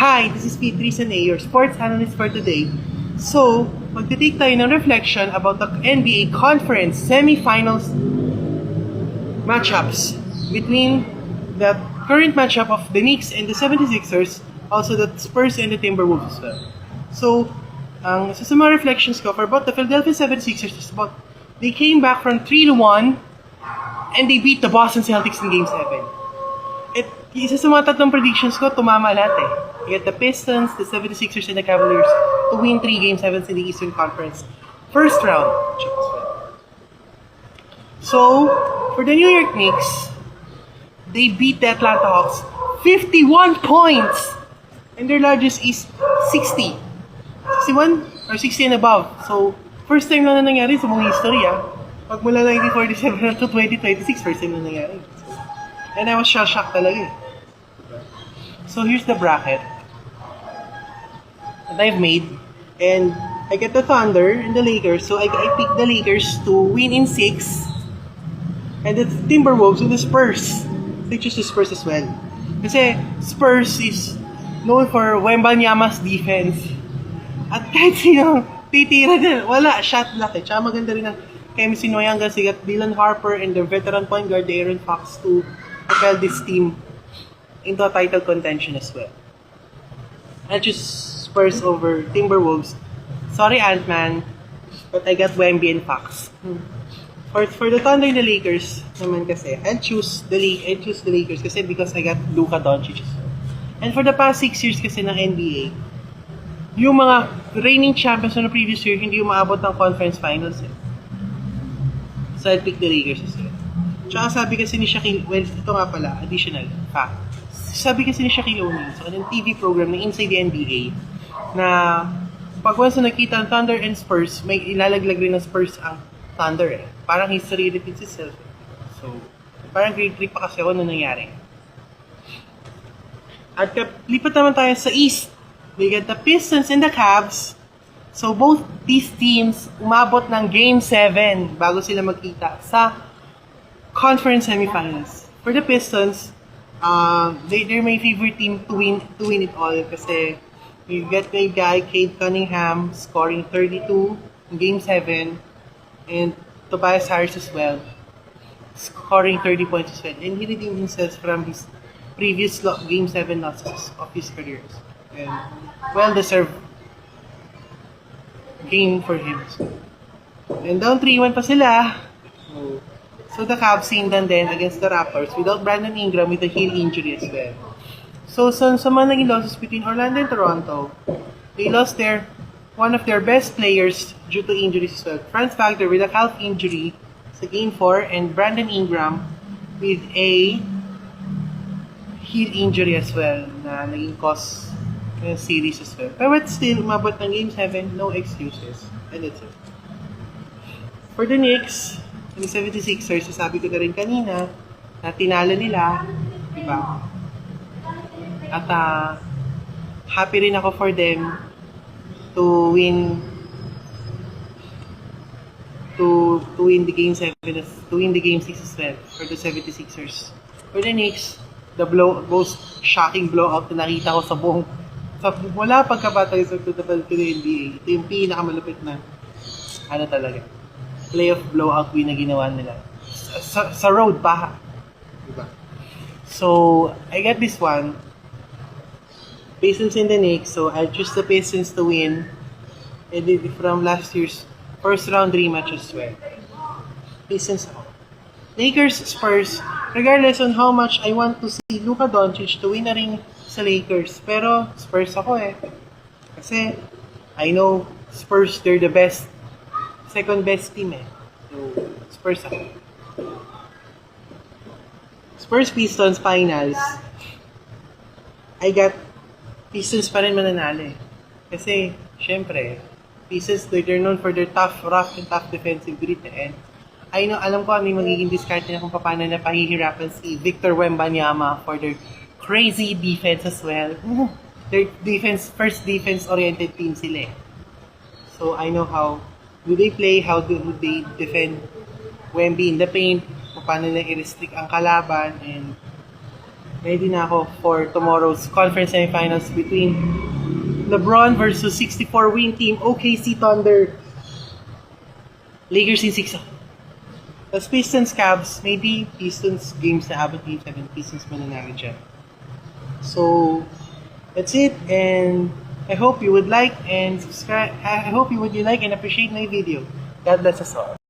Hi, this is Pete Rizane, your sports analyst for today. So, magte-take tayo ng reflection about the NBA Conference semifinals matchups between the current matchup of the Knicks and the 76ers, also the Spurs and the Timberwolves as well. So, ang isa sa mga reflections ko for about the Philadelphia 76ers is about they came back from 3-1 and they beat the Boston Celtics in Game 7. Isa sa mga tatlong predictions ko, tumama lahat eh. You get the Pistons, the 76ers, and the Cavaliers to win 3 Game 7s in the Eastern Conference first round. So, for the New York Knicks, they beat the Atlanta Hawks 51 points! And their largest is 60. 61 or 60 and above. So, first time lang na nangyari sa mga history Pag mula 1947 to 2026, first time na nangyari. And I was shocked talaga eh. So here's the bracket that I've made. And I get the Thunder and the Lakers. So I picked the Lakers to win in 6. And the Timberwolves with the Spurs. They choose the Spurs as well. Kasi Spurs is known for Wembanyama's defense. At kahit sino titira din, wala, shot block eh. Tsaka maganda rin ang chemistry ng Young Guns. They got Dylan Harper and their veteran point guard, Aaron Fox, to propel this team into a title contention as well. I choose Spurs over Timberwolves. Sorry, Ant-Man, but I got Wemby and Fox. For the Thunder and the Lakers naman kasi, I choose the Lakers kasi because I got Luka Doncic. And for the past 6 years kasi ng NBA, yung mga reigning champions na previous year hindi umaabot ng conference finals eh. So I'll pick the Lakers as well. Tsaka sabi kasi ni Shaquille, well, ito nga pala, additional fact. Sabi kasi ni Shaquille O'Neal sa kanyang TV program na Inside the NBA na pag once na nakita ang Thunder and Spurs, may ilalaglag rin ng Spurs ang Thunder eh. Parang history repeats itself. So, parang grade 3 pa kasi ako nung nangyari. At lipat naman tayo sa East. We get the Pistons and the Cavs. So, both these teams umabot ng Game 7 bago sila magkita sa conference semifinals. For the Pistons, they're my favorite team to win it all kasi you get my guy Cade Cunningham scoring 32 in Game 7 and Tobias Harris as well scoring 30 points as well, and he redeemed himself from his previous Game 7 losses of his career, and well-deserved game for him. And down 3-1 pa sila. So the Cavs sindan din against the Raptors without Brandon Ingram with a heel injury as well. So sa mga naging losses between Orlando and Toronto, they lost one of their best players due to injuries as well. Franz Wagner with a calf injury sa Game 4 and Brandon Ingram with a heel injury as well na naging cause ng series as well. But still, umabot ng Game 7, no excuses. And that's it. For the Knicks, yung 76ers, sabi ko na rin kanina, na tinalo nila, diba? At happy rin ako for them to win the Game 7, to win the Game 6 as well for the 76ers. For the Knicks, the most shocking blowout na nakita ko wala pagkabata sa total to the NBA. Ito yung pinakamalupit na talaga playoff blowout win na ginawa nila. Sa road pa. Diba? So, I got this one. Pistons and the Knicks. So, I'll choose the Pistons to win. And from last year's first round rematch as well. Pistons ako. Lakers, Spurs. Regardless on how much I want to see Luka Doncic to win na rin sa Lakers. Pero, Spurs ako eh. Kasi, I know Spurs, they're the best. Second best team eh. So, Spurs ako. Spurs Pistons finals. I got Pistons pa rin mananalo eh. Kasi, syempre, Pistons, they're known for their rough and tough defensive grit and alam ko ano yung magiging discard nila kung paano na pahihirapan si Victor Wembanyama for their crazy defense as well. Their first defense-oriented team sila eh. So, I know how do they play, how do they defend Wemby in the paint, paano nila i-restrict ang kalaban, and ready na ako for tomorrow's conference semifinals between LeBron versus 64 win team OKC Thunder. Lakers in 6. Tapos Pistons Cavs, maybe Pistons games na abot game 7, Pistons mananalo dyan. So, that's it, and I hope you would like and subscribe. I hope you would like and appreciate my video. God bless us all.